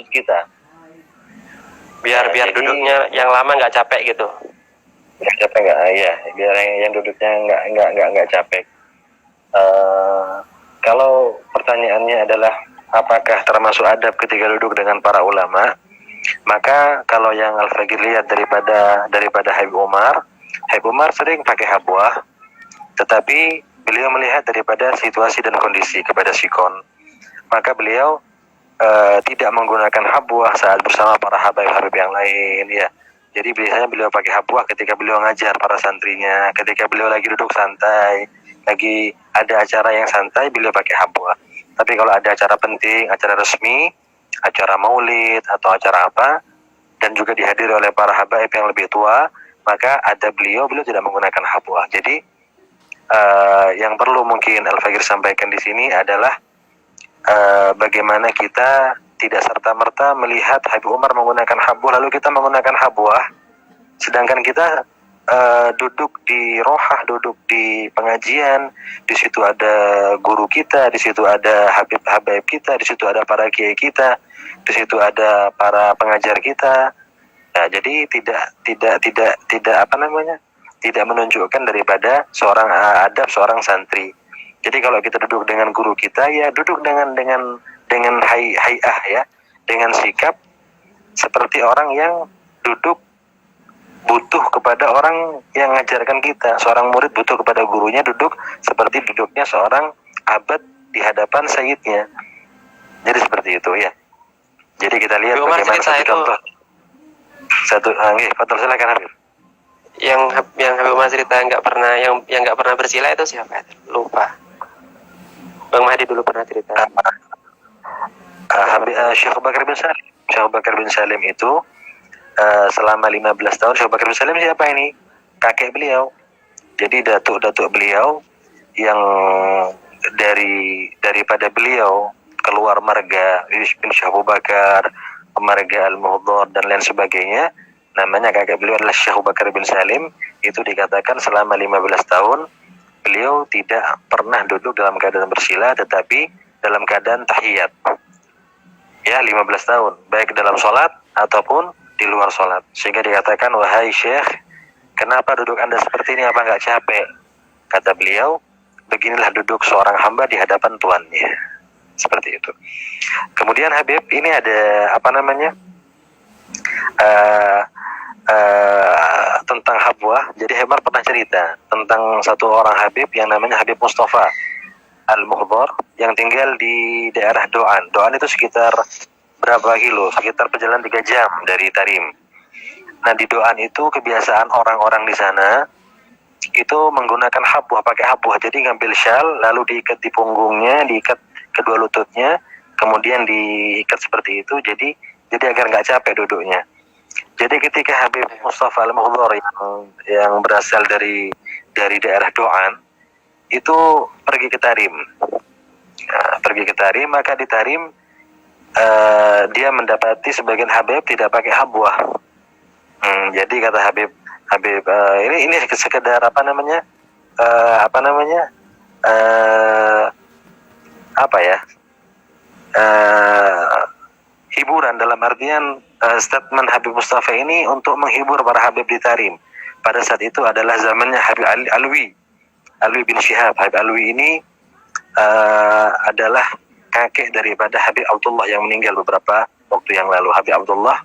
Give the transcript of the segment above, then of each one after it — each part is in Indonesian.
maksud kita. Biar jadi, duduknya yang lama nggak capek gitu. Nggak capek nggak? Ya, biar yang duduknya nggak capek. Kalau pertanyaannya adalah apakah termasuk adab ketika duduk dengan para ulama, maka kalau yang Al-Faqih lihat daripada Habib Umar sering pakai habwah, tetapi beliau melihat daripada situasi dan kondisi kepada sikon, maka beliau tidak menggunakan habwah saat bersama para habib yang lain, ya. Jadi biasanya beliau pakai habwah ketika beliau ngajar para santrinya, ketika beliau lagi duduk santai, lagi ada acara yang santai, beliau pakai habwah. Tapi kalau ada acara penting, acara resmi, acara maulid atau acara apa, dan juga dihadiri oleh para habaib yang lebih tua, maka ada beliau tidak menggunakan habwah. Jadi yang perlu mungkin Al-Faqih sampaikan di sini adalah bagaimana kita tidak serta-merta melihat Habib Umar menggunakan habwah lalu kita menggunakan habwah, sedangkan kita duduk di rohah, duduk di pengajian, di situ ada guru kita, di situ ada habib kita, di situ ada para kiai kita, di situ ada para pengajar kita. Nah, jadi tidak menunjukkan daripada seorang adab seorang santri. Jadi kalau kita duduk dengan guru kita, ya duduk dengan hay'ah, ya, dengan sikap seperti orang yang duduk butuh kepada orang yang mengajarkan kita. Seorang murid butuh kepada gurunya, duduk seperti duduknya seorang abad di hadapan sayyidnya. Jadi seperti itu, ya. Jadi kita lihat bagaimana satu contoh. Betul, silakan Habib. Yang Habib Umar cerita yang nggak pernah bersila itu siapa? Lupa. Bang Mahdi dulu pernah cerita. Syekh Bakar bin Salim. Syekh Bakar bin Salim itu selama 15 tahun. Syekh Bakar bin Salim siapa ini? Kakek beliau. Jadi datuk beliau yang daripada beliau keluar marga bin Syekh Abu Bakar, marga Al-Muhdhar dan lain sebagainya. Namanya kakek beliau adalah Syekh Bakar bin Salim. Itu dikatakan selama 15 tahun beliau tidak pernah duduk dalam keadaan bersila, tetapi dalam keadaan tahiyat. Ya, 15 tahun, baik dalam sholat ataupun di luar sholat. Sehingga dikatakan, wahai Syekh, kenapa duduk Anda seperti ini, apa nggak capek? Kata beliau, beginilah duduk seorang hamba di hadapan tuannya. Seperti itu. Kemudian Habib, ini ada tentang habwah. Jadi Hebbar pernah cerita tentang satu orang Habib yang namanya Habib Mustafa Al-Muhdhar yang tinggal di daerah Doan. Doan itu sekitar berapa kilo? Sekitar perjalanan 3 jam dari Tarim. Nah, di Doan itu kebiasaan orang-orang di sana itu menggunakan habwah, pakai habwah. Jadi ngambil syal lalu diikat di punggungnya, diikat kedua lututnya, kemudian diikat seperti itu. Jadi agar nggak capek duduknya. Jadi ketika Habib Mustafa Al-Muhdhar yang berasal dari daerah Doan itu pergi ke Tarim. Nah, pergi ke Tarim, maka di Tarim dia mendapati sebagian Habib tidak pakai habwah. Jadi kata Habib ini sekedar hiburan, dalam artian statement Habib Mustafa ini untuk menghibur para Habib di Tarim. Pada saat itu adalah zamannya Habib Alwi bin Syihab. Habib Alwi ini adalah kakek daripada Habib Abdullah yang meninggal beberapa waktu yang lalu. Habib Abdullah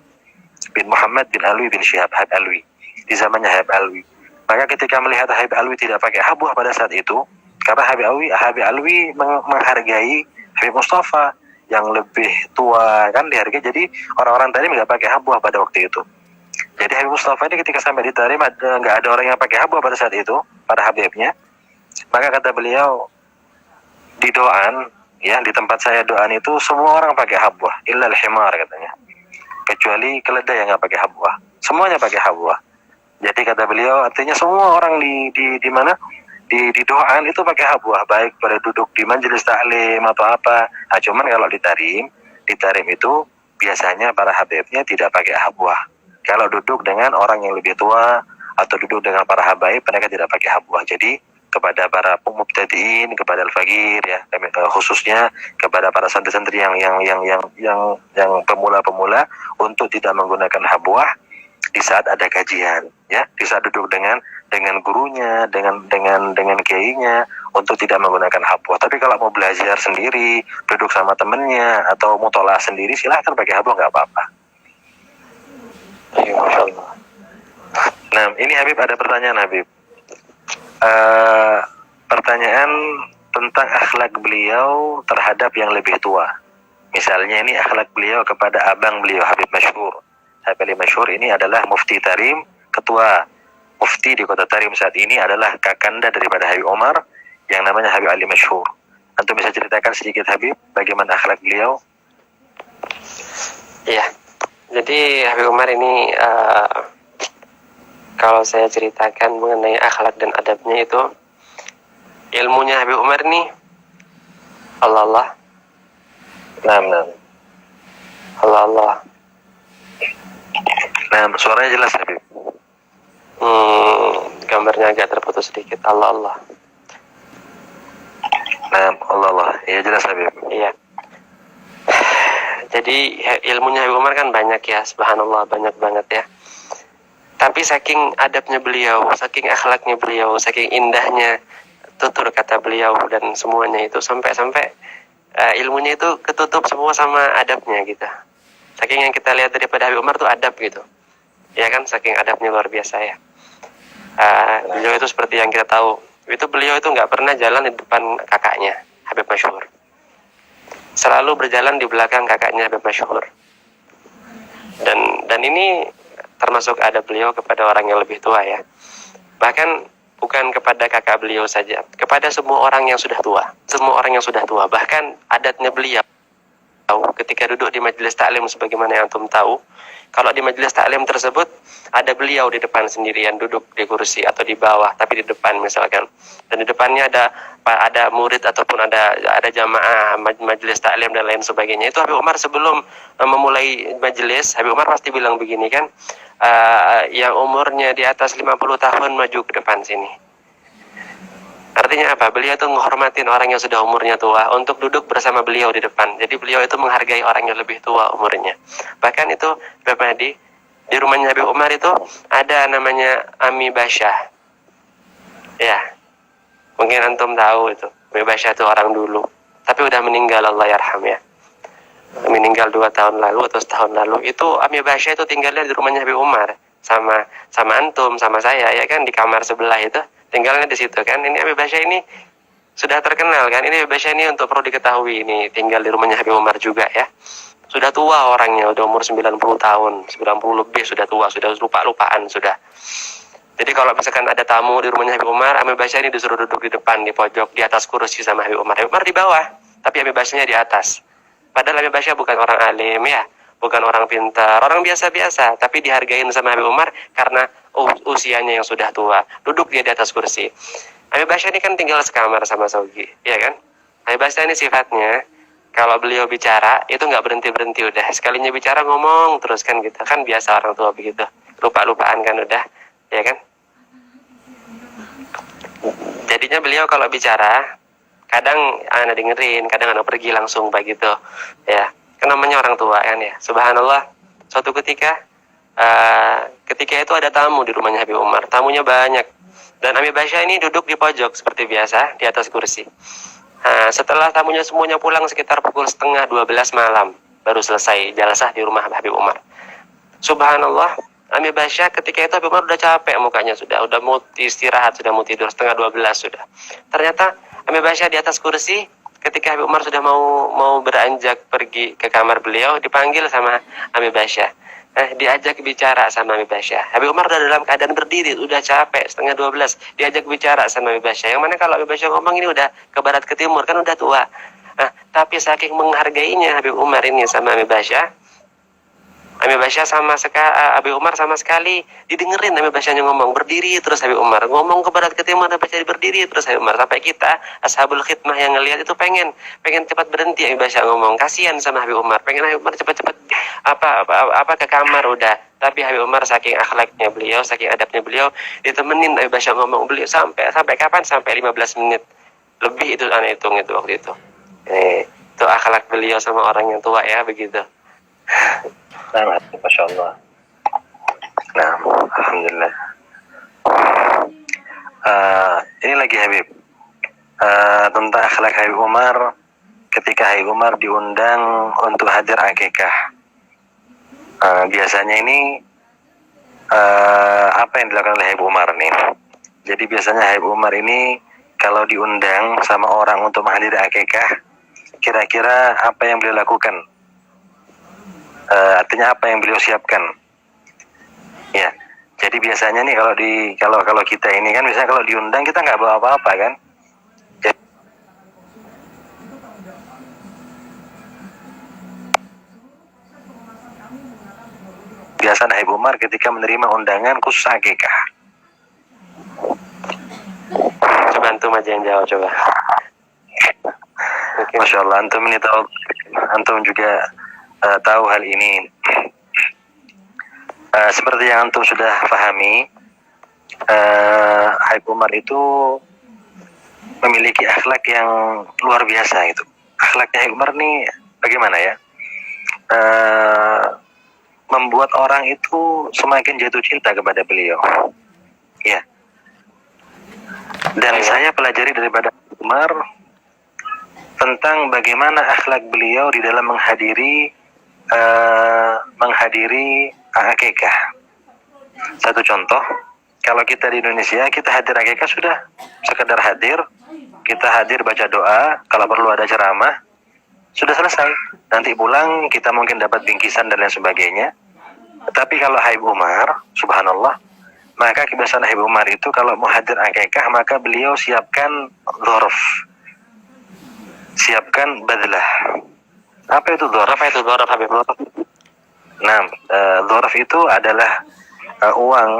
bin Muhammad bin Alwi bin Syihab, Habib Alwi, di zamannya Habib Alwi. Maka ketika melihat Habib Alwi tidak pakai habwah pada saat itu, karena Habib Alwi menghargai Habib Mustafa yang lebih tua, kan dihargai. Jadi orang-orang Tarim nggak pakai habwah pada waktu itu. Jadi Habib Mustafa ini ketika sampai di Tarim nggak ada orang yang pakai habwah pada saat itu, para habibnya. Maka kata beliau, di Doan, ya, di tempat saya Doan itu semua orang pakai habwah, illal himar katanya, kecuali keledai yang nggak pakai habwah. Semuanya pakai habwah. Jadi kata beliau, artinya semua orang di mana? Di Doan itu pakai habwah, baik pada duduk di majelis taklim atau apa. Nah, cuman kalau di Tarim itu biasanya para habibnya tidak pakai habwah. Kalau duduk dengan orang yang lebih tua atau duduk dengan para habaib, mereka tidak pakai habwah. Jadi kepada para mubtadiin, kepada al-faqir ya, khususnya kepada para santri-santri yang pemula-pemula untuk tidak menggunakan habwah di saat ada kajian ya, di saat duduk dengan gurunya, dengan kiainya, untuk tidak menggunakan habwah. Tapi kalau mau belajar sendiri, duduk sama temennya atau mutolaah sendiri, silahkan pakai habwah, nggak apa-apa. Masya Allah. Nah, ini Habib ada pertanyaan Habib. Pertanyaan tentang akhlak beliau terhadap yang lebih tua. Misalnya ini akhlak beliau kepada abang beliau Habib Masyhur. Habib Ali Masyhur ini adalah mufti Tarim, ketua mufti di kota Tarim saat ini adalah kakanda daripada Habib Umar yang namanya Habib Ali Masyhur. Antum bisa ceritakan sedikit Habib bagaimana akhlak beliau? Iya. Jadi Habib Umar ini kalau saya ceritakan mengenai akhlak dan adabnya itu, ilmunya Habib Umar ini Allah. Allah. Nah, suaranya jelas Habib. Gambarnya agak terputus sedikit. Allah. Nah, Allah. Iya jelas Habib. Iya. Jadi ilmunya Habib Umar kan banyak ya, subhanallah, banyak banget ya. Tapi saking adabnya beliau, saking akhlaknya beliau, saking indahnya tutur kata beliau dan semuanya itu, sampai ilmunya itu ketutup semua sama adabnya gitu. Saking yang kita lihat daripada Habib Umar tuh adab gitu. Ya kan, saking adabnya luar biasa ya. Beliau itu seperti yang kita tahu, itu beliau itu nggak pernah jalan di depan kakaknya Habib Masyhur. Selalu berjalan di belakang kakaknya Habib Masyhur. Dan ini termasuk adab beliau kepada orang yang lebih tua ya. Bahkan bukan kepada kakak beliau saja, kepada semua orang yang sudah tua. Semua orang yang sudah tua. Bahkan adatnya beliau ketika duduk di majelis taklim, sebagaimana yang antum tahu, kalau di majelis taklim tersebut ada beliau di depan sendirian, duduk di kursi atau di bawah, tapi di depan misalkan, dan di depannya ada murid ataupun ada jamaah majelis taklim dan lain sebagainya. Itu Habib Umar sebelum memulai majelis, Habib Umar pasti bilang begini kan, yang umurnya di atas 50 tahun maju ke depan sini. Artinya apa? Beliau itu menghormatin orang yang sudah umurnya tua untuk duduk bersama beliau di depan. Jadi beliau itu menghargai orang yang lebih tua umurnya. Bahkan itu pribadi di rumahnya Habib Umar itu ada namanya Ami Basyah. Ya, mungkin antum tahu itu. Ami Basyah itu orang dulu, tapi udah meninggal, Allah yarham ya. Meninggal 2 tahun lalu atau setahun lalu. Itu Ami Basyah itu tinggalnya di rumahnya Habib Umar sama antum, sama saya ya kan, di kamar sebelah itu. Tinggalnya di situ kan. Ini Habib Basyah ini sudah terkenal kan. Ini Habib Basyah ini untuk perlu diketahui, ini tinggal di rumahnya Habib Umar juga ya. Sudah tua orangnya, udah umur 90 tahun, 90 lebih, sudah tua, sudah lupa-lupaan sudah. Jadi kalau misalkan ada tamu di rumahnya Habib Umar, Habib Basyah ini disuruh duduk di depan, di pojok, di atas kursi sama Habib Umar. Habib Umar di bawah, tapi Habib Basyahnya di atas. Padahal Habib Basyah bukan orang alim ya, bukan orang pintar, orang biasa-biasa, tapi dihargain sama Habib Umar karena usianya yang sudah tua. Duduk dia di atas kursi. Habib Basyah ini kan tinggal sekamar sama Saugi, ya kan? Habib Basyah ini sifatnya, kalau beliau bicara, itu nggak berhenti-berhenti udah. Sekalinya bicara ngomong terus kan gitu. Kan biasa orang tua begitu. Lupa-lupaan kan udah, ya kan? Jadinya beliau kalau bicara, kadang anak dengerin, kadang anak pergi langsung begitu, ya. Kan namanya orang tua kan ya. Subhanallah, suatu ketika itu ada tamu di rumahnya Habib Umar. Tamunya banyak. Dan Habib Basyah ini duduk di pojok seperti biasa, di atas kursi. Setelah tamunya semuanya pulang sekitar pukul 11:30 malam, baru selesai jalasah di rumah Habib Umar. Subhanallah, Habib Basyah ketika itu Habib Umar udah capek mukanya, sudah mau istirahat, sudah mau tidur, 11:30 sudah. Ternyata Habib Basyah di atas kursi. Ketika Habib Umar sudah mau beranjak pergi ke kamar beliau, dipanggil sama Habib Basyah. Diajak bicara sama Habib Basyah. Habib Umar udah dalam keadaan berdiri, udah capek, 11:30. Diajak bicara sama Habib Basyah. Yang mana kalau Habib Basyah ngomong ini udah ke barat ke timur, kan udah tua. Tapi saking menghargainya Habib Umar ini sama Habib Basyah, Habib Basyah Habib Umar sama sekali didengerin Habib Basyahnya ngomong, berdiri terus Habib Umar ngomong ke barat ke timur, Habib Basyah berdiri terus Habib Umar, sampai kita ashabul khidmah yang ngelihat itu pengen cepat berhenti Habib Basyah ngomong, kasihan sama Habib Umar, pengen Habib Umar cepat-cepat ke kamar udah, Tapi Habib Umar saking akhlaknya beliau, saking adabnya beliau, ditemenin Habib Bashar ngomong beliau sampai kapan? Sampai 15 menit lebih itu aneh hitung itu waktu itu. Itu akhlak beliau sama orang yang tua ya begitu. Nah, Masya Allah. Nah, Alhamdulillah. Ini lagi Habib. Tentang akhlak Habib Umar ketika Habib Umar diundang untuk hadir akikah. Biasanya ini apa yang dilakukan oleh Habib Umar nih? Jadi biasanya Habib Umar ini kalau diundang sama orang untuk menghadiri akikah, kira-kira apa yang beliau lakukan? Artinya apa yang beliau siapkan? Ya, jadi biasanya nih kalau kita ini kan misalnya kalau diundang kita nggak bawa apa-apa kan? Biasa Habib Umar ketika menerima undangan khusus akikah. Coba antum aja yang jawab coba. Okay. Masya Allah, antum ini tahu, antum juga tahu hal ini. Seperti yang antum sudah pahami, Habib Umar itu memiliki akhlak yang luar biasa itu. Akhlaknya Habib Umar ini bagaimana ya? Membuat orang itu semakin jatuh cinta kepada beliau. Ya. Dan saya pelajari daripada Umar tentang bagaimana akhlak beliau di dalam menghadiri akikah. Satu contoh, kalau kita di Indonesia, kita hadir akikah sudah sekedar hadir, kita hadir baca doa, kalau perlu ada ceramah, sudah selesai. Nanti pulang kita mungkin dapat bingkisan dan lain sebagainya. Tapi kalau Habib Umar, subhanallah, maka kebiasaan Habib Umar itu kalau mau hadir akikah, maka beliau siapkan dzarf, siapkan badlah. Apa itu dzarf? Apa itu dzarf Habib? Nah, dzarf itu adalah uang,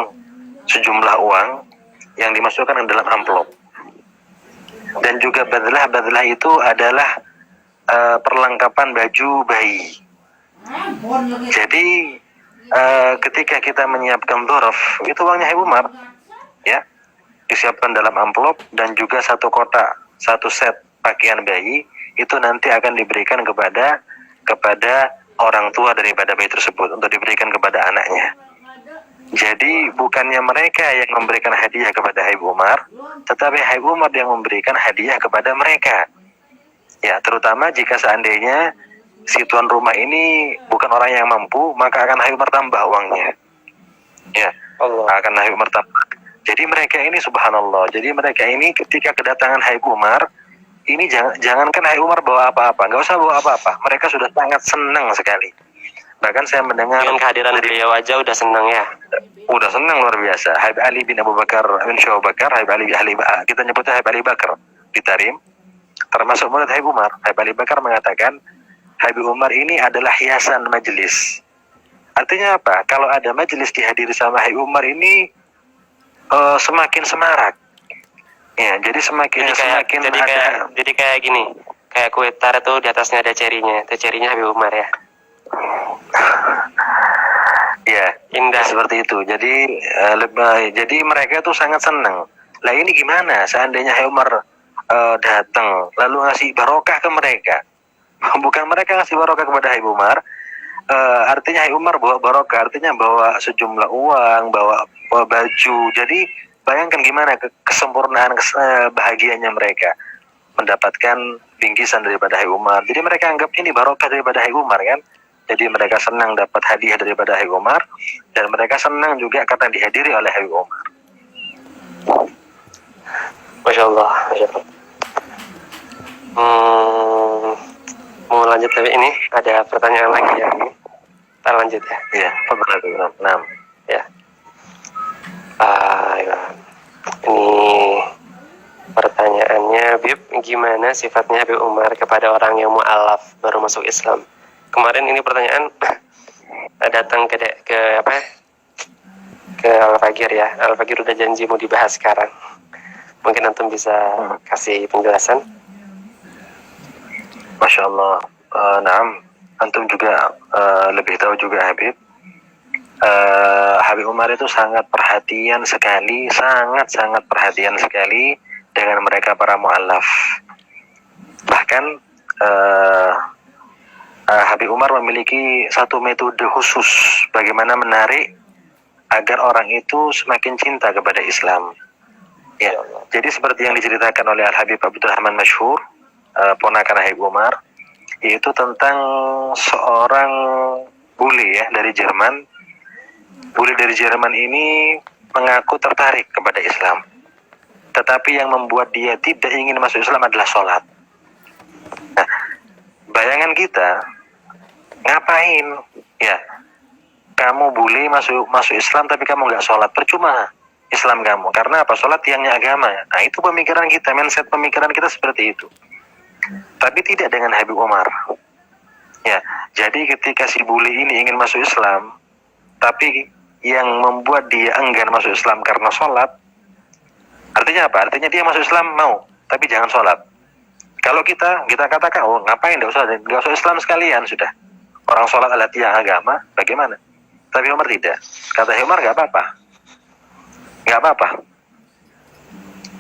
sejumlah uang yang dimasukkan ke dalam amplop. Dan juga badlah itu adalah perlengkapan baju bayi. Jadi ketika kita menyiapkan dzarf, itu uangnya Habib Umar, ya, disiapkan dalam amplop dan juga satu kotak, satu set pakaian bayi itu nanti akan diberikan kepada orang tua daripada bayi tersebut untuk diberikan kepada anaknya. Jadi bukannya mereka yang memberikan hadiah kepada Habib Umar, tetapi Habib Umar yang memberikan hadiah kepada mereka. Ya, terutama jika seandainya si tuan rumah ini bukan orang yang mampu, maka akan Habib Umar tambah uangnya. Ya, Allah. Akan Habib Umar tambah. Jadi mereka ini subhanallah. Jadi mereka ini ketika kedatangan Habib Umar, ini jangankan Habib Umar bawa apa-apa, nggak usah bawa apa-apa. Mereka sudah sangat senang sekali. Bahkan saya mendengar dengan kehadiran beliau aja udah senang ya. Udah senang luar biasa. Habib Ali bin Abu Bakar bin Syu'ab Bakar, Habib Ali kita nyebutnya Habib Ali Bakar di Tarim, termasuk murid Habib Umar. Habib Ali Bakar mengatakan Habib Umar ini adalah hiasan majelis. Artinya apa? Kalau ada majelis dihadiri sama Habib Umar ini semakin semarak. Ya, jadi semakin jadi kayak gini. Kayak kue tar tuh di atasnya ada cerinya. Itu cerinya Habib Umar ya. Ya, indah seperti itu. Jadi mereka tuh sangat senang. Lah ini gimana? Seandainya Habib Umar datang lalu ngasih barokah ke mereka. Bukan mereka ngasih barokah kepada Habib Umar, artinya Habib Umar bawa barokah, artinya bawa sejumlah uang, bawa baju. Jadi bayangkan gimana kesempurnaan bahagianya mereka mendapatkan bingkisan daripada Habib Umar. Jadi mereka anggap ini barokah daripada Habib Umar kan. Jadi mereka senang dapat hadiah daripada Habib Umar, dan mereka senang juga karena dihadiri oleh Habib Umar. Masya Allah, Masya Allah. Mau lanjut tapi ini ada pertanyaan lagi ya. Kita lanjut ya. Iya, nah. Ya. Ini pertanyaannya, Bib, gimana sifatnya Habib Umar kepada orang yang mu'alaf baru masuk Islam? Kemarin ini pertanyaan datang ke Al-Fagir ya. Al-Fagir udah janji mau dibahas sekarang. Mungkin antum bisa kasih penjelasan. Masya Allah. Naam, antum juga lebih tahu juga Habib. Habib Umar itu sangat perhatian sekali, sangat perhatian sekali dengan mereka para mu'allaf. Bahkan Habib Umar memiliki satu metode khusus bagaimana menarik agar orang itu semakin cinta kepada Islam. Ya, jadi seperti yang diceritakan oleh Al-Habib Abdurrahman Masyhur, ponakan Habib Umar, yaitu tentang seorang bule ya dari Jerman. Bule dari Jerman ini mengaku tertarik kepada Islam, tetapi yang membuat dia tidak ingin masuk Islam adalah sholat. Nah, bayangan kita, ngapain ya kamu bule masuk Islam tapi kamu nggak sholat, percuma Islam kamu. Karena apa? Sholat tiangnya agama. Nah, itu pemikiran kita, mindset pemikiran kita seperti itu. Tapi tidak dengan Habib Umar. Ya, jadi ketika si bule ini ingin masuk Islam, tapi yang membuat dia enggan masuk Islam karena sholat, artinya apa? Artinya dia masuk Islam mau, tapi jangan sholat. Kalau kita katakan, oh ngapain nggak usah Islam sekalian sudah. Orang sholat adalah tiang agama, bagaimana? Tapi Umar tidak. Kata Umar nggak apa-apa.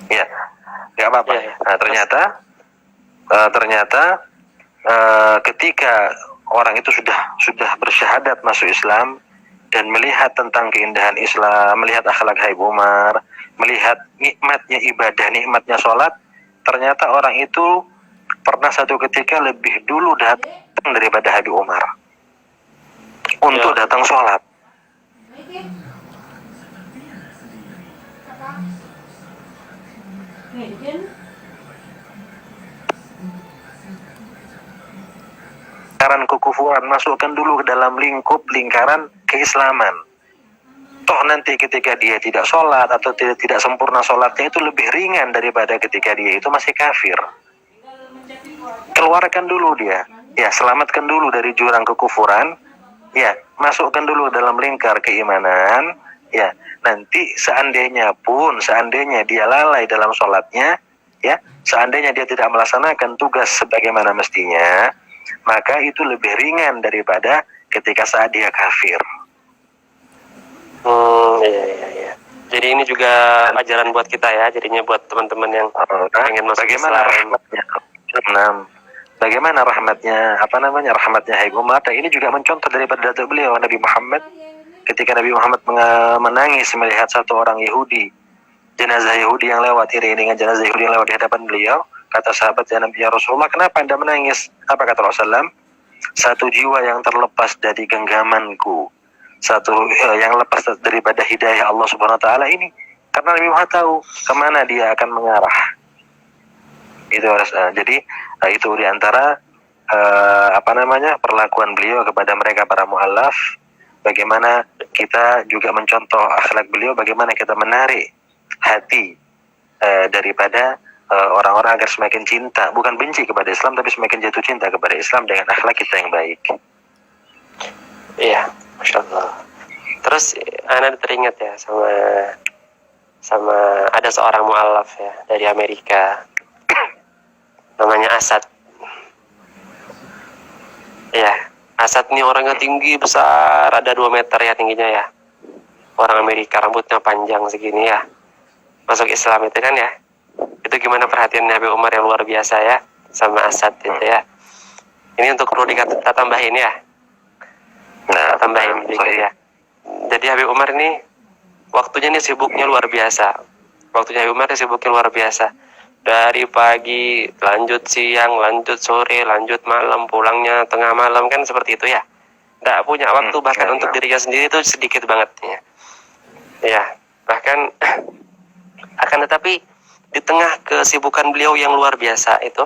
Ya, nggak apa-apa. Nah, ternyata ketika orang itu sudah bersyahadat masuk Islam dan melihat tentang keindahan Islam, melihat akhlak Habib Umar, melihat nikmatnya ibadah, nikmatnya sholat, ternyata orang itu pernah satu ketika lebih dulu datang daripada Habib Umar untuk datang sholat. Lingkaran kekufuran, masukkan dulu ke dalam lingkaran keislaman. Toh nanti ketika dia tidak sholat atau tidak sempurna sholatnya itu lebih ringan daripada ketika dia itu masih kafir. Keluarkan dulu dia, ya selamatkan dulu dari jurang kekufuran, ya masukkan dulu dalam lingkar keimanan, ya nanti seandainya dia lalai dalam sholatnya, ya seandainya dia tidak melaksanakan tugas sebagaimana mestinya, maka itu lebih ringan daripada ketika saat dia kafir. Iya. Jadi ini juga ajaran buat kita ya, jadinya buat teman-teman yang pengen masuk bagaimana Islam. Bagaimana rahmatnya Habib Umar. Dan ini juga mencontoh daripada datuk beliau Nabi Muhammad. Ketika Nabi Muhammad menangis melihat satu orang Yahudi, jenazah Yahudi yang lewat, iringan jenazah Yahudi yang lewat di hadapan beliau, kata sahabat ya Rasulullah, kenapa Anda menangis? Apa kata Rasulullah? Satu jiwa yang terlepas dari genggamanku, satu yang lepas daripada hidayah Allah Subhanahu Wa Taala ini, karena Nabi Muhammad tahu kemana dia akan mengarah. Itu jadi itu diantara perlakuan beliau kepada mereka para mu'allaf. Bagaimana kita juga mencontoh akhlak beliau, bagaimana kita menarik hati daripada orang-orang agar semakin cinta, bukan benci kepada Islam, tapi semakin jatuh cinta kepada Islam dengan akhlak kita yang baik. Iya, Masya Allah. Terus Ana teringat ya sama ada seorang mu'allaf ya dari Amerika, namanya Asad. Ya, Asad ini orangnya tinggi besar, ada 2 meter ya tingginya ya. Orang Amerika, rambutnya panjang segini ya. Masuk Islam itu kan ya. Itu gimana perhatian Habib Umar yang luar biasa ya sama Asad itu ya. Ini untuk perlu kita tambahin ya. Nah, tambahin dikit ya. Jadi Habib Umar ini waktunya ini sibuknya luar biasa. Waktunya Habib Umar ini sibuknya luar biasa. Dari pagi, lanjut siang, lanjut sore, lanjut malam, pulangnya tengah malam, kan seperti itu ya. Nggak punya waktu bahkan untuk dirinya sendiri itu sedikit banget ya. Ya, bahkan akan tetapi di tengah kesibukan beliau yang luar biasa itu,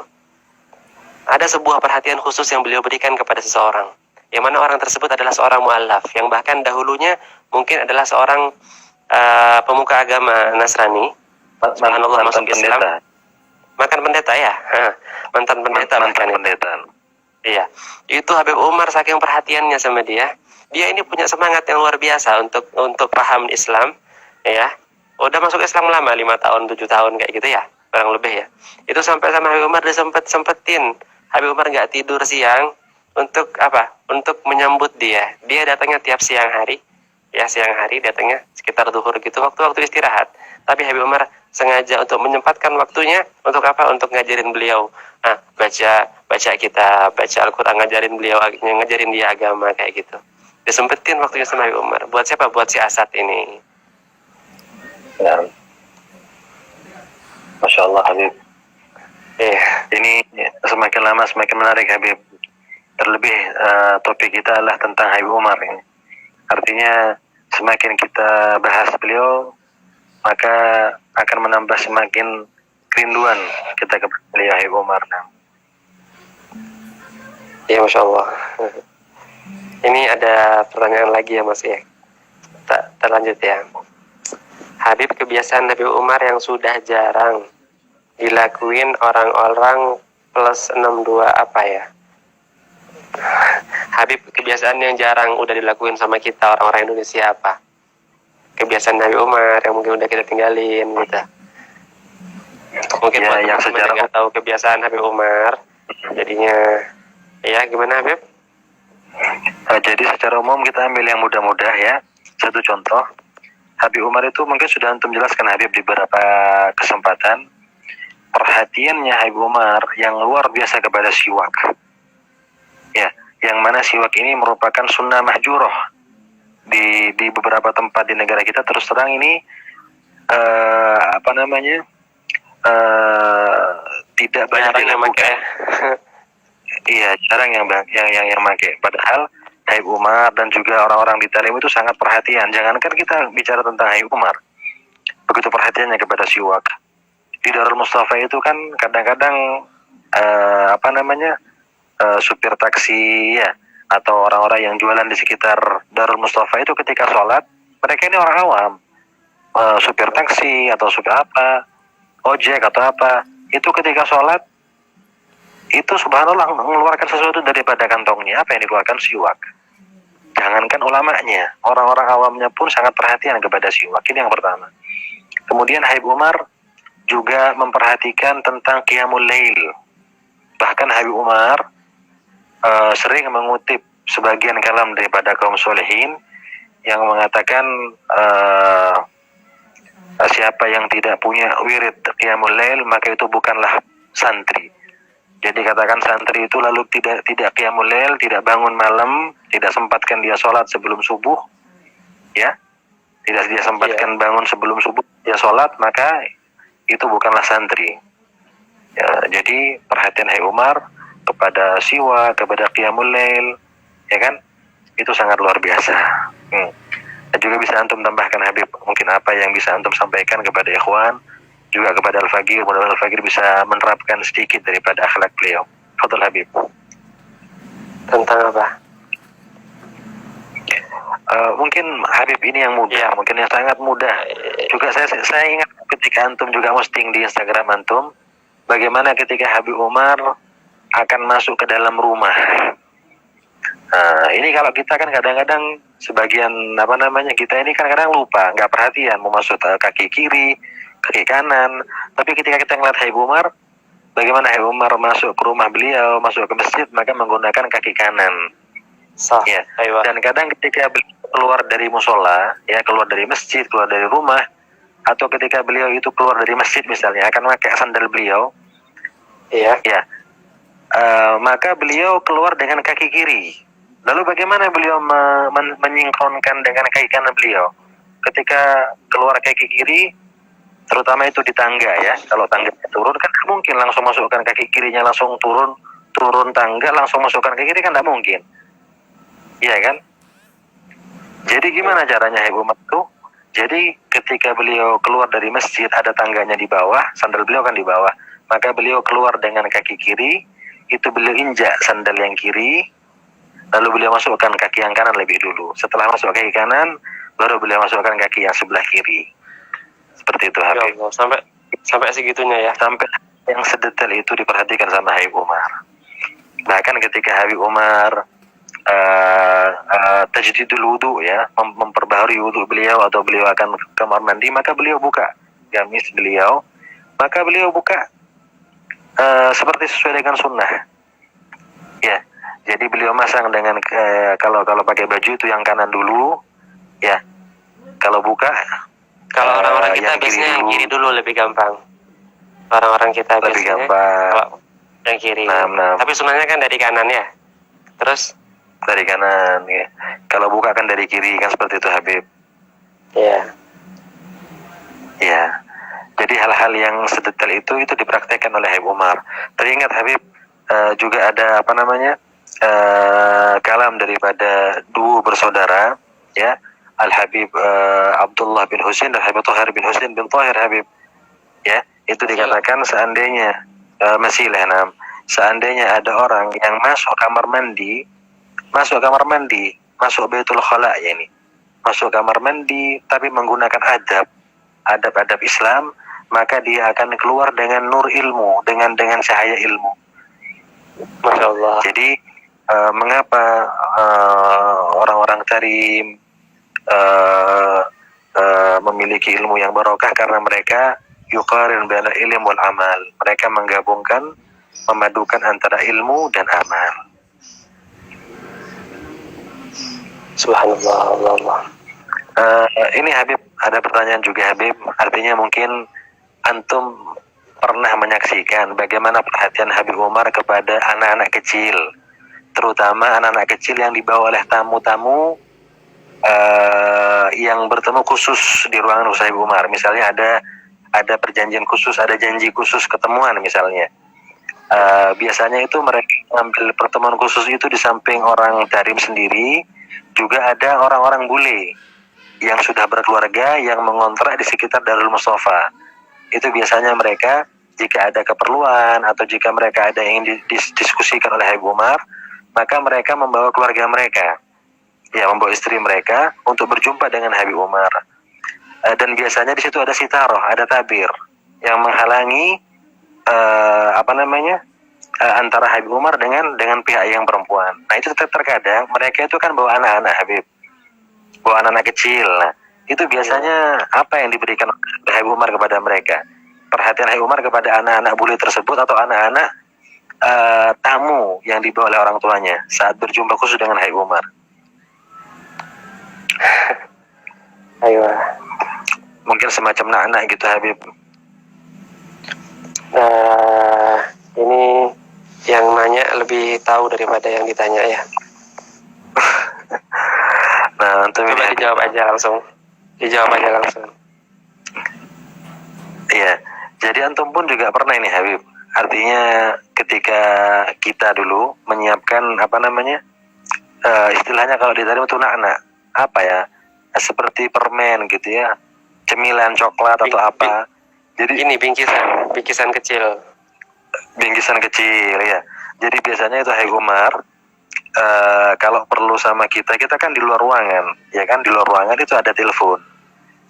ada sebuah perhatian khusus yang beliau berikan kepada seseorang, yang mana orang tersebut adalah seorang mu'allaf, yang bahkan dahulunya mungkin adalah seorang pemuka agama Nasrani, subhanallah, masuk Islam. Mantan pendeta ya, mantan pendeta. Iya, itu Habib Umar saking perhatiannya sama dia ini punya semangat yang luar biasa untuk paham Islam, ya. Udah masuk Islam lama, 5 tahun, 7 tahun kayak gitu ya, kurang lebih ya. Itu sampai sama Habib Umar sempetin Habib Umar nggak tidur siang untuk apa? Untuk menyambut dia. Dia datangnya tiap siang hari, ya siang hari datangnya sekitar zuhur gitu, waktu-waktu istirahat. Tapi Habib Umar sengaja untuk menyempatkan waktunya untuk apa? Untuk ngajarin beliau. Nah, baca kitab, baca Al-Qur'an, ngajarin dia agama kayak gitu. Disempetin waktunya sama Habib Umar. Buat siapa? Buat si Asad ini. Ya, Masya Allah Habib. Ini semakin lama semakin menarik Habib. Terlebih topik kita adalah tentang Habib Umar ini. Artinya semakin kita bahas beliau, maka akan menambah semakin kerinduan kita kepada beliau Habib Umar. Ya, Masya Allah. Ini ada pertanyaan lagi ya Mas ya. Tak terlanjut ya. Habib, kebiasaan Habib Umar yang sudah jarang dilakuin orang-orang plus 62 apa ya? Habib, kebiasaan yang jarang udah dilakuin sama kita orang-orang Indonesia apa? Kebiasaan Habib Umar yang mungkin udah kita tinggalin gitu. Mungkin Ya, yang teman-teman sejarah nggak tahu kebiasaan Habib Umar, jadinya ya gimana Habib? Jadi secara umum kita ambil yang mudah-mudah ya. Satu contoh, Habib Umar itu mungkin sudah antum jelaskan Habib di beberapa kesempatan. Perhatiannya Habib Umar yang luar biasa kepada siwak. Ya, yang mana siwak ini merupakan sunnah mahjurah di beberapa tempat di negara kita. Terus terang ini tidak banyak dilakukan. Iya, jarang yang pakai. Padahal Habib Umar dan juga orang-orang di Talim itu sangat perhatian. Jangankan kita bicara tentang Habib Umar, begitu perhatiannya kepada siwak. Di Darul Mustafa itu kan kadang-kadang supir taksi ya, atau orang-orang yang jualan di sekitar Darul Mustafa itu ketika sholat, mereka ini orang awam, supir taksi atau supir apa, ojek atau apa, itu ketika sholat itu subhanallah mengeluarkan sesuatu daripada kantongnya. Apa yang dikeluarkan? Siwak. Jangankan ulamanya, orang-orang awamnya pun sangat perhatian kepada siwak. Ini yang pertama. Kemudian Habib Umar juga memperhatikan tentang qiyamul lail. Bahkan Habib Umar sering mengutip sebagian kalam daripada kaum solehin yang mengatakan siapa yang tidak punya wirid qiyamul lail maka itu bukanlah santri. Jadi katakan santri itu lalu tidak qiyamul lail, tidak bangun malam, tidak sempatkan dia sholat sebelum subuh, ya, tidak dia sempatkan bangun sebelum subuh dia sholat, maka itu bukanlah santri. Ya, jadi perhatian Habib Umar kepada siwa, kepada qiyamul lail, ya kan, itu sangat luar biasa. Dan juga bisa antum tambahkan Habib, mungkin apa yang bisa antum sampaikan kepada ikhwan, juga kepada Al-Fagir, mudah-mudahan Al-Fagir bisa menerapkan sedikit daripada akhlak beliau. Fadhil Habib. Tentang apa? Mungkin Habib ini yang mudah, mungkin yang sangat mudah. Juga saya ingat ketika antum juga posting di Instagram antum, bagaimana ketika Habib Umar akan masuk ke dalam rumah. Ini kalau kita kan kadang-kadang sebagian kita ini kan kadang lupa, nggak perhatian mau masuk kaki kiri, kaki kanan. Tapi ketika kita ngeliat Habib Umar, bagaimana Habib Umar masuk ke rumah beliau, masuk ke masjid, maka menggunakan kaki kanan. Ya. Dan kadang ketika beliau keluar dari musola, ya, keluar dari masjid, keluar dari rumah, atau ketika beliau itu keluar dari masjid misalnya akan pakai sandal beliau, ya, maka beliau keluar dengan kaki kiri. Lalu bagaimana beliau menyinkronkan dengan kaki kanan beliau? Ketika keluar kaki kiri, terutama itu di tangga ya, kalau tangga turun kan mungkin langsung masukkan kaki kirinya langsung turun tangga langsung masukkan kaki kiri kan tidak mungkin, iya kan? Jadi gimana caranya Habib Umar itu? Jadi ketika beliau keluar dari masjid ada tangganya di bawah, sandal beliau kan di bawah, maka beliau keluar dengan kaki kiri, itu beliau injak sandal yang kiri, lalu beliau masukkan kaki yang kanan lebih dulu. Setelah masuk kaki kanan, baru beliau masukkan kaki yang sebelah kiri. Seperti itu Habib. Ya Allah, sampai segitunya ya. Sampai yang sedetail itu diperhatikan sama Habib Umar. Bahkan ketika Habib Umar tajdidul wudu ya, memperbaharui wudu beliau atau beliau akan ke kamar mandi, maka beliau buka gamis beliau, maka beliau buka seperti sesuai dengan sunnah. Ya, jadi beliau masang dengan kalau pakai baju itu yang kanan dulu, Ya, kalau buka Kalau orang-orang kita yang biasanya yang dulu kiri dulu lebih gampang. Orang-orang kita lebih biasanya gampang. kalau yang kiri. Nah. Tapi sunahnya kan dari kanan ya. Terus Dari kanan ya. Kalau buka kan dari kiri kan seperti itu Habib. ya. Ya. Jadi hal-hal yang sedetail itu dipraktekkan oleh Habib Umar. Teringat Habib juga ada apa namanya kalam daripada dua bersaudara ya, Al Habib Abdullah bin Husain dan Habib Thahir bin Husain bin Thahir Habib. Ya, itu dikatakan seandainya seandainya ada orang yang masuk kamar mandi, masuk Baitul Khala ya ini. Masuk kamar mandi tapi menggunakan adab Islam, maka dia akan keluar dengan nur ilmu, dengan cahaya ilmu. Masya Allah. Jadi mengapa orang-orang tarim memiliki ilmu yang barokah? Karena mereka yuqarin bainal ilm wal amal. Mereka menggabungkan, memadukan antara ilmu dan amal. Subhanallah, Allah. Ini Habib, ada pertanyaan juga Habib. Artinya mungkin antum pernah menyaksikan bagaimana perhatian Habib Umar kepada anak-anak kecil, terutama anak-anak kecil yang dibawa oleh tamu-tamu yang bertemu khusus di ruangan Habib Umar. Misalnya ada perjanjian khusus, ada janji khusus ketemuan misalnya. Biasanya itu mereka mengambil pertemuan khusus itu di samping orang tarim sendiri, juga ada orang-orang bule yang sudah berkeluarga yang mengontrak di sekitar Darul Mustafa. Itu biasanya mereka jika ada keperluan atau jika mereka ada yang ingin didiskusikan oleh Habib Umar, maka mereka membawa keluarga mereka, ya membawa istri mereka untuk berjumpa dengan Habib Umar. Dan biasanya di situ ada sitaroh, ada tabir yang menghalangi antara Habib Umar dengan pihak yang perempuan. Nah itu terkadang mereka itu kan bawa anak-anak Habib, bawa anak-anak kecil. Nah itu biasanya apa yang diberikan Habib Umar kepada mereka? Perhatian Habib Umar kepada anak-anak bule tersebut atau anak-anak tamu yang dibawa oleh orang tuanya saat berjumpa khusus dengan Habib Umar. Ayo. Mungkin semacam nak-nak gitu Habib. Ini yang nanya lebih tahu daripada yang ditanya ya. Nah, untuk Coba dijawab aja langsung. Iya. Jadi antum pun juga pernah ini Habib. Artinya ketika kita dulu menyiapkan istilahnya kalau di tarim itu nak-nak, apa ya? Seperti permen gitu ya. Cemilan coklat atau apa. Jadi ini bingkisan kecil. Bingkisan kecil ya. Jadi biasanya itu Habib Umar kalau perlu sama kita kan di luar ruangan, ya kan, di luar ruangan itu ada telepon.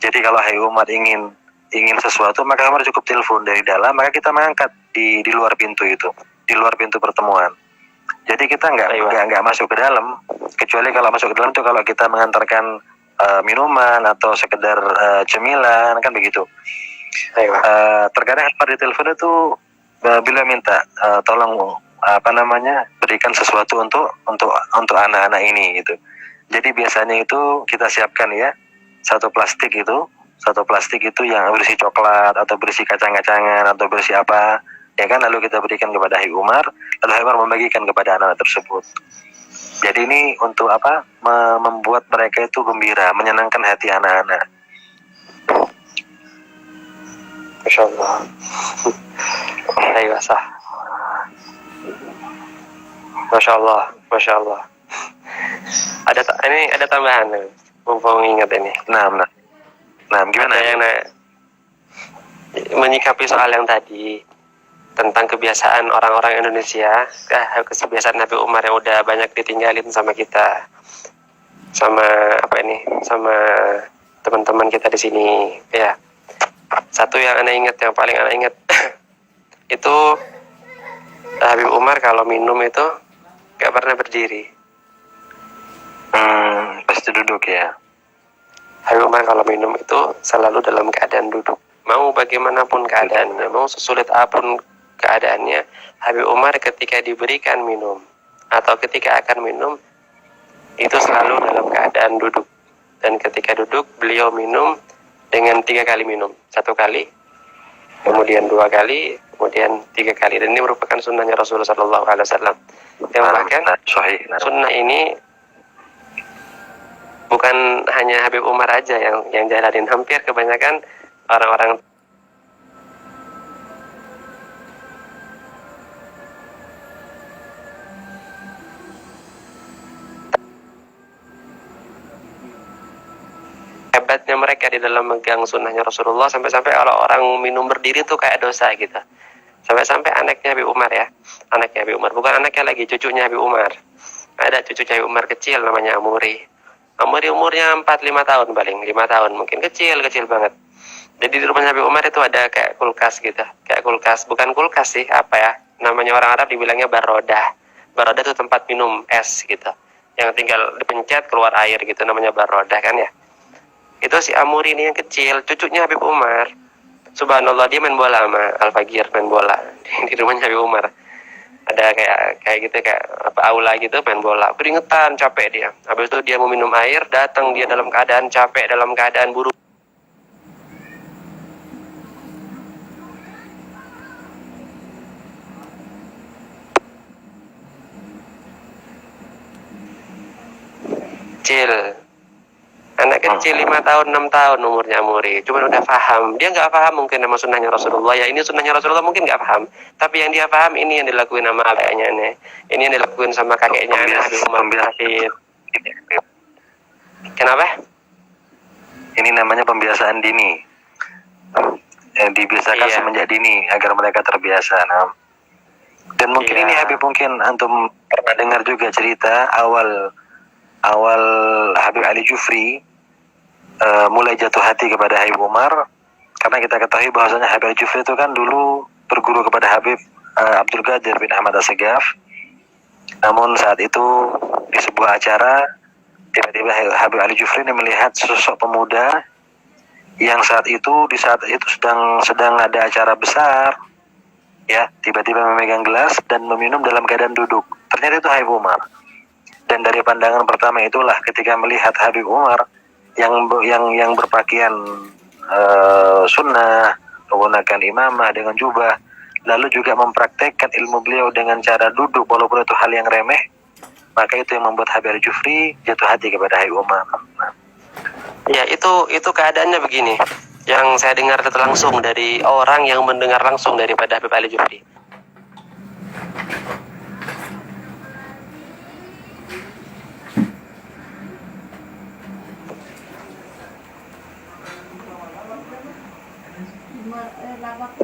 Jadi kalau Habib Umar ingin sesuatu, maka Umar cukup telepon dari dalam, maka kita mengangkat di luar pintu itu, di luar pintu pertemuan. Jadi kita nggak masuk ke dalam, kecuali kalau masuk ke dalam itu kalau kita mengantarkan minuman atau sekedar cemilan kan begitu. Terkadang Umar di telepon itu bila minta tolong berikan sesuatu untuk anak-anak ini gitu. Jadi biasanya itu kita siapkan ya satu plastik itu yang berisi coklat atau berisi kacang-kacangan atau berisi apa ya kan, lalu kita berikan kepada Habib Umar, lalu Habib Umar membagikan kepada anak-anak tersebut. Jadi ini untuk membuat mereka itu gembira, menyenangkan hati anak-anak. Masya Allah. Ayo sah. Masya Allah. Ada tambahan, mumpung ingat ini. Nah, gimana? Ada yang menyikapi soal yang tadi tentang kebiasaan orang-orang Indonesia, kebiasaan Nabi Umar yang udah banyak ditinggalin sama kita, sama teman-teman kita di sini. Ya, satu yang yang paling anda ingat itu Habib Umar kalau minum itu gak pernah berdiri. Pasti duduk ya. Habib Umar kalau minum itu selalu dalam keadaan duduk. Mau bagaimanapun keadaannya, mau sesulit apapun keadaannya, Habib Umar ketika diberikan minum atau ketika akan minum itu selalu dalam keadaan duduk. dan ketika duduk beliau minum dengan 3 kali minum, 1 kali, kemudian 2 kali, kemudian 3 kali. Dan ini merupakan sunnahnya Rasulullah SAW. Yang bahkan sunnah ini bukan hanya Habib Umar aja yang jalanin, hampir kebanyakan orang-orang hebatnya mereka di dalam megang sunnahnya Rasulullah, sampai-sampai kalau orang minum berdiri tuh kayak dosa gitu. Sampai-sampai anaknya Habib Umar ya, anaknya Habib Umar, bukan anaknya lagi, cucunya Habib Umar. Ada cucunya Habib Umar kecil namanya Amuri. Amuri umurnya 4-5 tahun paling, 5 tahun mungkin, kecil banget. Jadi di rumahnya Habib Umar itu ada kayak kulkas gitu, kayak kulkas, bukan kulkas sih, apa ya, namanya orang Arab dibilangnya barodah. Barodah itu tempat minum es gitu, yang tinggal dipencet keluar air gitu, namanya barodah kan ya. Itu si Amuri ini yang kecil, cucunya Habib Umar. Subhanallah, dia main bola sama Al-Fagir, main bola di rumahnya Habib Umar. Ada kayak gitu, kayak apa, aula gitu, main bola. Keringetan, capek dia. Habis itu dia mau minum air, datang dia dalam keadaan capek, dalam keadaan buru. Kecil. Anak kecil 5 tahun, 6 tahun umurnya Amuri, cuman udah paham. Dia nggak paham mungkin sama sunnahnya Rasulullah, ya ini sunnahnya Rasulullah mungkin nggak paham. Tapi yang dia paham, ini yang dilakuin sama abahnya nih. Ini yang dilakuin sama kakeknya, Habib Umar bin Hafid. Kenapa? Ini namanya pembiasaan dini. Yang dibiasakan semenjak dini agar mereka terbiasa. Nah. Dan mungkin ini Habib, mungkin antum pernah dengar juga cerita awal Habib Ali Jufri mulai jatuh hati kepada Habib Umar, karena kita ketahui bahwasanya Habib Ali Jufri itu kan dulu berguru kepada Habib Abdul Qadir bin Ahmad As-Segaf. Namun saat itu di sebuah acara, tiba-tiba Habib Ali Jufri ini melihat sosok pemuda yang saat itu sedang ada acara besar, ya, tiba-tiba memegang gelas dan meminum dalam keadaan duduk. Ternyata itu Habib Umar. Dan dari pandangan pertama itulah, ketika melihat Habib Umar yang berpakaian sunnah, menggunakan imamah dengan jubah, lalu juga mempraktekkan ilmu beliau dengan cara duduk walaupun itu hal yang remeh, maka itu yang membuat Habib Jufri jatuh hati kepada Habib Umar. Ya, itu keadaannya begini. Yang saya dengar langsung dari orang yang mendengar langsung daripada Habib Ali Jufri.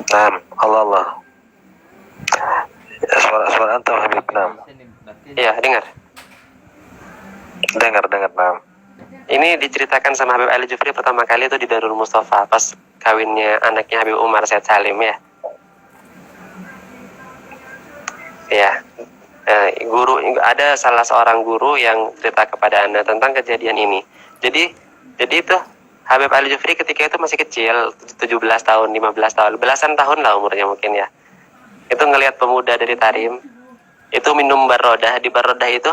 Naam, Allah. Suara antum Habib. Naam. Iya, dengar. Dengar, Naam. Ini diceritakan sama Habib Ali Jufri pertama kali itu di Darul Mustafa pas kawinnya anaknya Habib Umar Said Salim ya. Ya. Guru, ada salah seorang guru yang cerita kepada Anda tentang kejadian ini. Jadi itu Habib Ali Jufri ketika itu masih kecil, 17 tahun, 15 tahun, belasan tahun lah umurnya mungkin ya. Itu ngelihat pemuda dari Tarim, itu minum barodah. Di barodah itu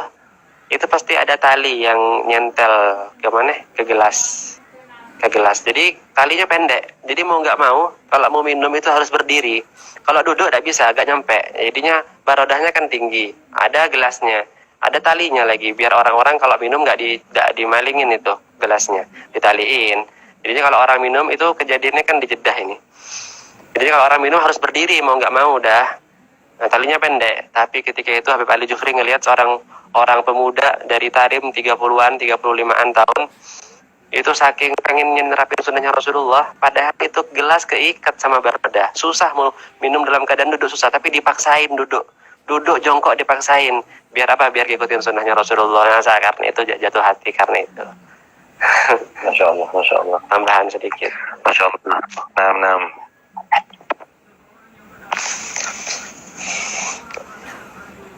pasti ada tali yang nyentel ke gelas. Jadi talinya pendek. Jadi mau nggak mau, kalau mau minum itu harus berdiri. Kalau duduk tidak bisa, agak nyampe. Jadinya barodahnya kan tinggi, ada gelasnya, ada talinya lagi, biar orang-orang kalau minum nggak dimalingin itu gelasnya, ditaliin. Jadi kalau orang minum itu kejadiannya kan dijedah ini. Jadi kalau orang minum harus berdiri, mau nggak mau dah. Nah, talinya pendek. Tapi ketika itu Habib Ali Jufri ngelihat seorang orang pemuda dari Tarim 30-an, 35-an tahun, itu saking pengen nerapin sunnahnya Rasulullah, padahal itu gelas keikat sama barodah. Susah mau minum dalam keadaan duduk, susah, tapi dipaksain duduk jongkok, dipaksain. Biar apa? Biar ngikutin sunnahnya Rasulullah. Nah, karena itu jatuh hati karena itu. Masya Allah. Tambahan sedikit. Masya Allah. Naam.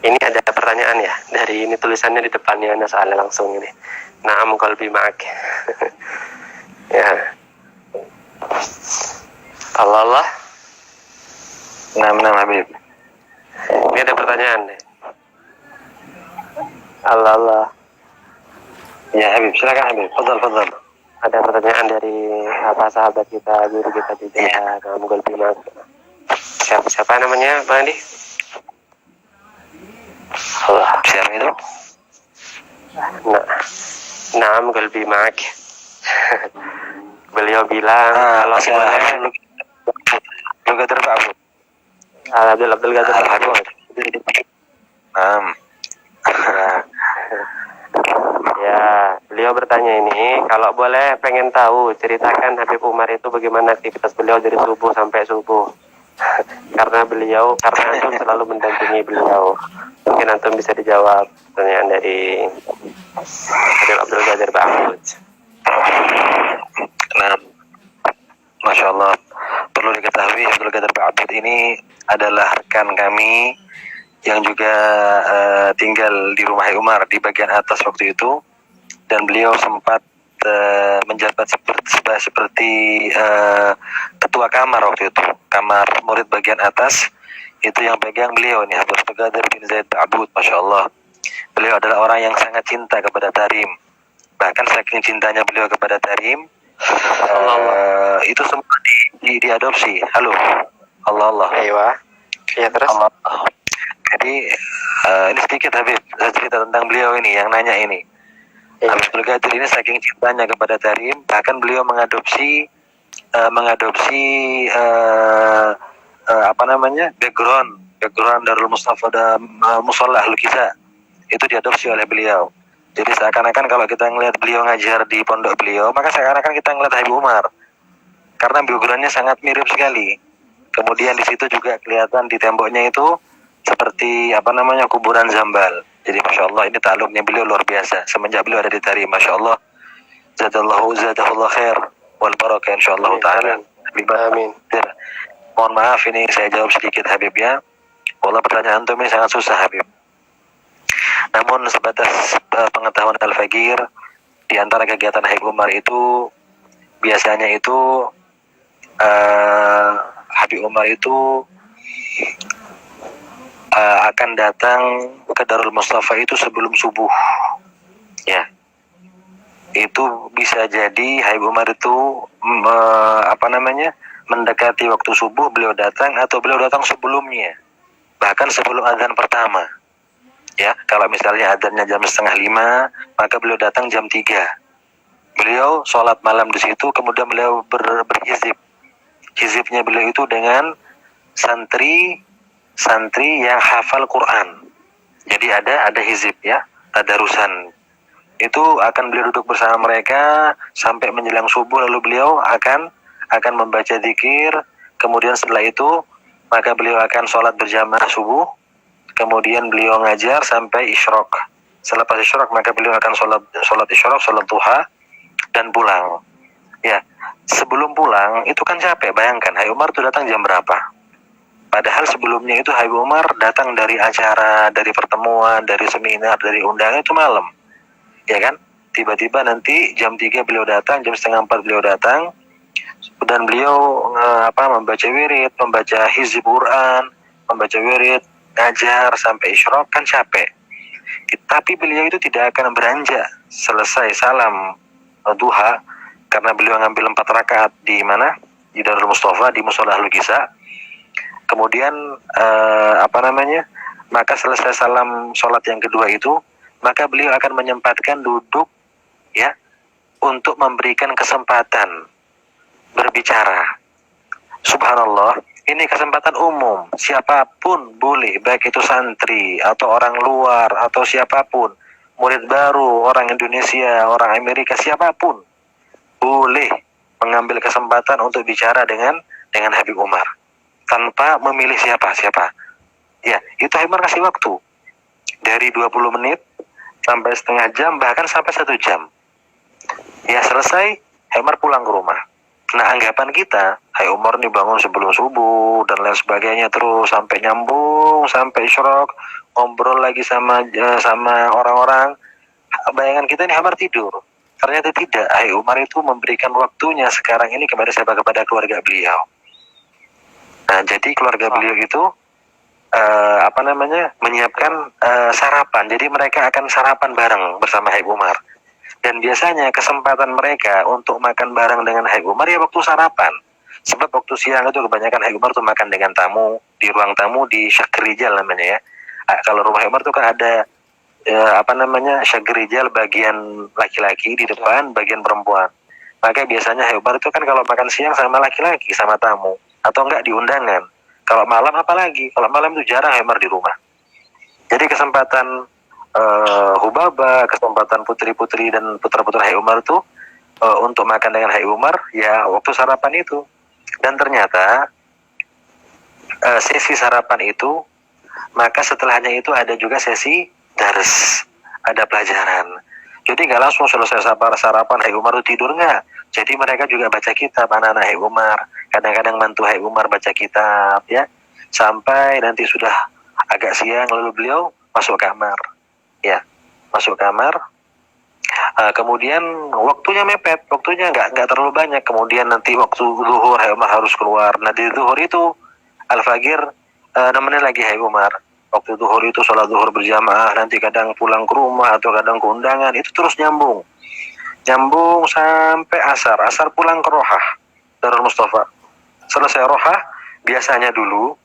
Ini ada pertanyaan ya, dari ini tulisannya di depannya, ada soalnya langsung ini. Naam qalbi ma'ak. Ya. Allah. Naam Habib. Ini ada pertanyaan deh. Allah. Ya Habib, silakan Habib. Fadal, fadal. Ada pertanyaan dari sahabat kita, guru kita juga, Iya. Naam Bimak. Siapa namanya, Bang Andi? Allah. Siapa itu? Nah, Naam Bimak. Beliau bilang kalau boleh Juga terbabut. Abdul Qadir Mahmud. Ya, beliau bertanya ini, kalau boleh pengen tahu, ceritakan Habib Umar itu bagaimana aktivitas beliau dari subuh sampai subuh. karena antum selalu mendampingi beliau. Mungkin antum bisa dijawab pertanyaan dari Habib Abdul Qadir Mahmud. Nah, Masya Allah, perlu diketahui Abdul Qadir Mahmud ini adalah rekan kami yang juga tinggal di rumah Umar di bagian atas waktu itu, dan beliau sempat menjabat seperti ketua kamar waktu itu, kamar murid bagian atas itu yang pegang beliau nih, Abdul Qadir bin Zaid Abud. Masya Allah, beliau adalah orang yang sangat cinta kepada Tarim, bahkan saking cintanya beliau kepada Tarim, itu semua diadopsi. Halo, Allah. Aiyah. Ya terus. Allah. Jadi ini sedikit Habib, saya cerita tentang beliau ini yang nanya ini. Habib Abdul Qadir ini saking cintanya kepada Tarim, bahkan beliau mengadopsi background Darul Mustafa dan Musholla Ahlul Kisah itu diadopsi oleh beliau. Jadi seakan-akan kalau kita ngelihat beliau ngajar di pondok beliau, maka seakan-akan kita ngelihat Habib Umar, karena backgroundnya sangat mirip sekali. Kemudian di situ juga kelihatan di temboknya itu seperti kuburan Zambal. Jadi Masya Allah, ini takluknya beliau luar biasa semenjak beliau ada di Tarim. Masya Allah, zadallahu khair wal barakah insyaallah ta'ala. Amin. Mohon maaf ini saya jawab sedikit Habib ya. Wallah pertanyaan antum ini sangat susah Habib. Namun sebatas pengetahuan Al-Fagir, di antara kegiatan Habib Umar itu biasanya itu Habib Umar itu akan datang ke Darul Mustafa itu sebelum subuh. Ya. Itu bisa jadi Habib Umar itu mendekati waktu subuh beliau datang, atau beliau datang sebelumnya. Bahkan sebelum azan pertama. Ya, kalau misalnya azannya jam 4:30, maka beliau datang jam 3. Beliau sholat malam di situ, kemudian beliau berhizib. Hizibnya beliau itu dengan santri yang hafal Quran. Jadi ada hizib ya, tadarusan. Itu akan beliau duduk bersama mereka sampai menjelang subuh, lalu beliau akan membaca zikir. Kemudian setelah itu maka beliau akan sholat berjamaah subuh. Kemudian beliau ngajar sampai isyraq. Selepas isyraq maka beliau akan sholat isyraq, sholat duha, dan pulang. Ya, sebelum pulang itu kan capek. Bayangkan Habib Umar itu datang jam berapa? Padahal sebelumnya itu Habib Umar datang dari acara, dari pertemuan, dari seminar, dari undangan itu malam. Ya kan? Tiba-tiba nanti jam 3 beliau datang, jam 3:30 beliau datang, dan beliau membaca wirid, membaca hizib Quran, membaca wirid, ngajar sampai isyraq, kan capek. Tapi beliau itu tidak akan beranjak selesai salam duha, karena beliau ngambil 4 rakaat di mana? Di Darul Mustafa, di Musholla Ahlul Kisah. Kemudian maka selesai salam sholat yang kedua itu, maka beliau akan menyempatkan duduk ya, untuk memberikan kesempatan berbicara. Subhanallah, ini kesempatan umum, siapapun boleh, baik itu santri atau orang luar atau siapapun, murid baru, orang Indonesia, orang Amerika, siapapun boleh mengambil kesempatan untuk bicara dengan Habib Umar tanpa memilih siapa. Ya, itu Habib Umar kasih waktu dari 20 menit sampai setengah jam, bahkan sampai 1 jam. Ya selesai, Habib Umar pulang ke rumah. Nah, anggapan kita, Habib Umar nih bangun sebelum subuh dan lain sebagainya, terus sampai nyambung sampai isyraq, ngobrol lagi sama orang-orang. Bayangan kita ini Habib Umar tidur. Ternyata tidak. Habib Umar itu memberikan waktunya sekarang ini kepada keluarga beliau. Nah, jadi keluarga beliau itu menyiapkan sarapan. Jadi mereka akan sarapan bareng bersama Habib Umar. Dan biasanya kesempatan mereka untuk makan bareng dengan Habib Umar ya waktu sarapan. Sebab waktu siang itu kebanyakan Habib Umar tuh makan dengan tamu di ruang tamu di Syagrijal namanya ya. Kalau rumah Habib Umar tuh kan ada Syagrijal bagian laki-laki di depan, bagian perempuan. Maka biasanya Habib Umar itu kan kalau makan siang sama laki-laki sama tamu atau enggak di undangan. Kalau malam apalagi? Kalau malam itu jarang Habib Umar di rumah. Jadi kesempatan Hubaba, kesempatan putri-putri dan putra-putra Habib Umar itu untuk makan dengan Habib Umar ya waktu sarapan itu. Dan ternyata sesi sarapan itu, maka setelahnya itu ada juga sesi dars, ada pelajaran. Jadi nggak langsung selesai sarapan Habib Umar itu tidur, nggak. Jadi mereka juga baca kitab, anak-anak Habib Umar. Kadang-kadang bantu Habib Umar baca kitab ya, sampai nanti sudah agak siang lalu beliau masuk kamar. Ya, masuk kamar. Kemudian waktunya mepet, waktunya nggak terlalu banyak. Kemudian nanti waktu zuhur Habib Umar harus keluar. Nah di zuhur itu Al-Fagir nemenin lagi Habib Umar. Waktu zuhur itu sholat zuhur berjamaah. Nanti kadang pulang ke rumah atau kadang ke undangan. Itu terus nyambung sampai asar. Asar pulang ke Rohah Darul Mustafa. Selesai Rohah biasanya dulu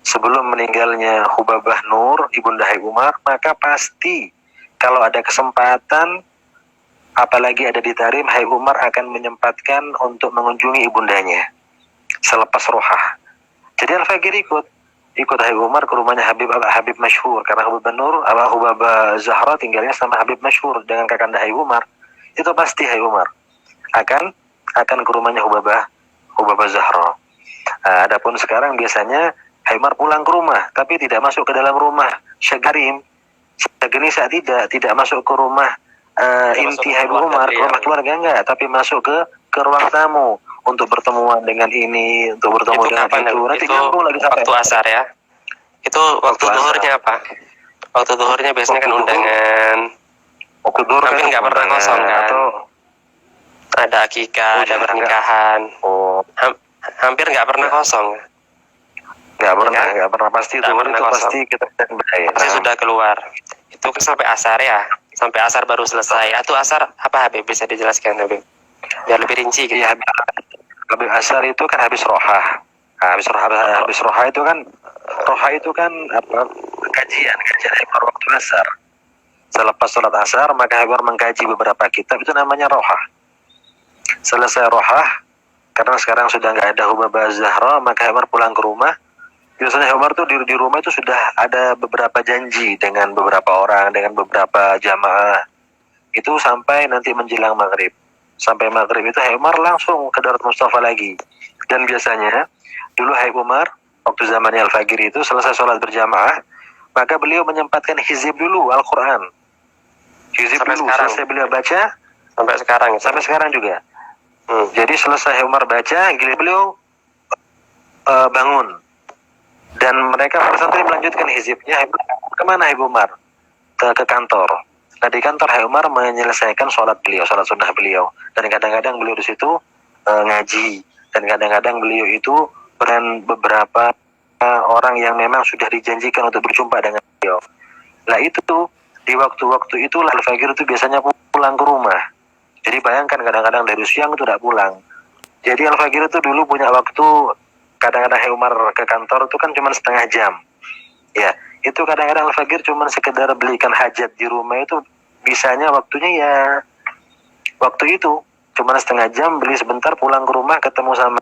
sebelum meninggalnya Hubabah Nur, ibunda Habib Umar, maka pasti kalau ada kesempatan, apalagi ada di Tarim, Habib Umar akan menyempatkan untuk mengunjungi ibundanya selepas Rohah. Jadi Al-Fagir ikut Habib Umar ke rumahnya Habib Masyhur, karena Hubabah Nur, Hubabah Zahra tinggalnya sama Habib Masyhur dengan kakanda Habib Umar. Itu pasti Habib Umar akan ke rumahnya Hubabah Zahra. Adapun sekarang biasanya Habib Umar pulang ke rumah, tapi tidak masuk ke dalam rumah Syagarim. Syagini saat tidak masuk ke rumah inti Habib Umar, ke rumah keluarga enggak, tapi masuk ke ruang tamu untuk bertemuan dengan ini, untuk bertemu itu dengan kapan, itu. Nanti itu nyambung lagi sampai waktu asar ya. Itu waktu zuhurnya apa? Waktu zuhurnya biasanya kan undangan. Waktu zuhur Hampir nggak pernah kosong kan? Atau ada akikah, ada pernikahan. Hampir nggak pernah kosong. Nggak pernah pasti zuhur itu pasti kita beraya. Pasti sudah keluar. Itu kan sampai asar ya. Sampai asar baru selesai. Atau asar apa Habib, bisa dijelaskan Habib? Biar lebih rinci gitu. Iya, habis asar itu kan habis Rohah. Habis Rohah itu kan apa? Kajian Habib Umar waktu asar. Selepas sholat asar maka Habib Umar mengkaji beberapa kitab, itu namanya Rohah. Selesai Rohah, karena sekarang sudah nggak ada Hubabah Zahra, maka Habib Umar pulang ke rumah. Biasanya Habib Umar tuh di rumah itu sudah ada beberapa janji dengan beberapa orang, dengan beberapa jamaah. Itu sampai nanti menjelang maghrib. Sampai maghrib itu Habib Umar langsung ke Darul Mustafa lagi. Dan biasanya dulu Habib Umar waktu zamannya Al-Fagir itu selesai sholat berjamaah, maka beliau menyempatkan hizib dulu Al-Quran. Hizib sampai dulu sekarang. Selesai beliau baca Sampai sekarang. Sampai sekarang juga. Jadi selesai Habib Umar baca, beliau bangun. Dan mereka para santri melanjutkan hizibnya. Kemana Habib Umar? Ke kantor. Nah di kantor Habib Umar menyelesaikan sholat sunnah beliau. Dan kadang-kadang beliau di situ ngaji. Dan kadang-kadang beliau itu dengan beberapa orang yang memang sudah dijanjikan untuk berjumpa dengan beliau. Nah itu di waktu-waktu itu Al-Fagir itu biasanya pulang ke rumah. Jadi bayangkan kadang-kadang dari siang itu tidak pulang. Jadi Al-Fagir itu dulu punya waktu, kadang-kadang Habib Umar ke kantor itu kan cuma setengah jam. Ya, itu kadang-kadang Al-Fagir cuma sekedar belikan hajat di rumah itu bisanya waktunya ya waktu itu cuma setengah jam, beli sebentar, pulang ke rumah, ketemu sama